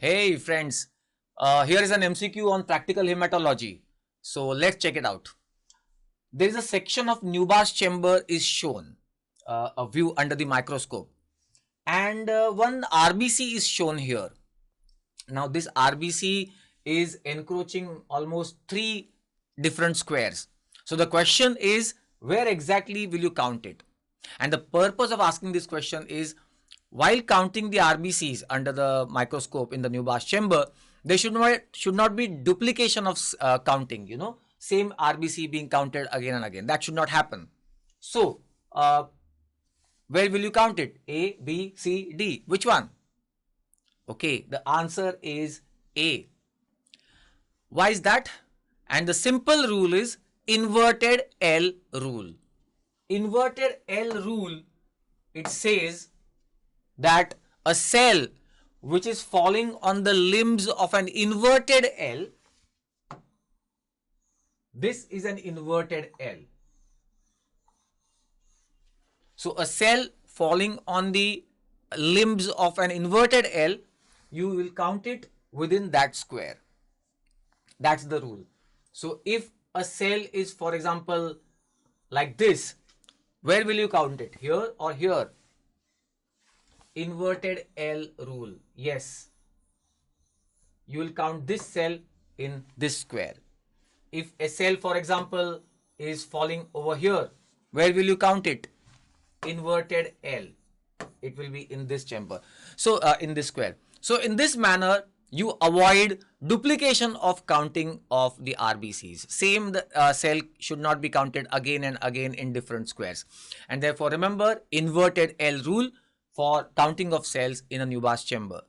Hey friends, here is an MCQ on practical hematology. So let's check it out. There is a section of Neubauer's chamber is shown, a view under the microscope, and one RBC is shown here. Now this RBC is encroaching almost 3 different squares. So the question is, where exactly will you count it? And the purpose of asking this question is, while counting the RBCs under the microscope in the Neubauer's chamber, there should not be duplication of counting, same RBC being counted again and again. That should not happen. So, where will you count it? A, B, C, D. Which one? Okay, the answer is A. Why is that? And the simple rule is inverted L rule. Inverted L rule, it says that a cell which is falling on the limbs of an inverted L, this is an inverted L. So a cell falling on the limbs of an inverted L, you will count it within that square. That's the rule. So if a cell is, for example, like this, where will you count it? Here or here? Inverted L rule. Yes. You will count this cell in this square. If a cell, for example, is falling over here, where will you count it? Inverted L. It will be in this chamber. So in this square. So in this manner, you avoid duplication of counting of the RBCs. Same cell should not be counted again and again in different squares. And therefore remember inverted L rule for counting of cells in a Neubauer's chamber.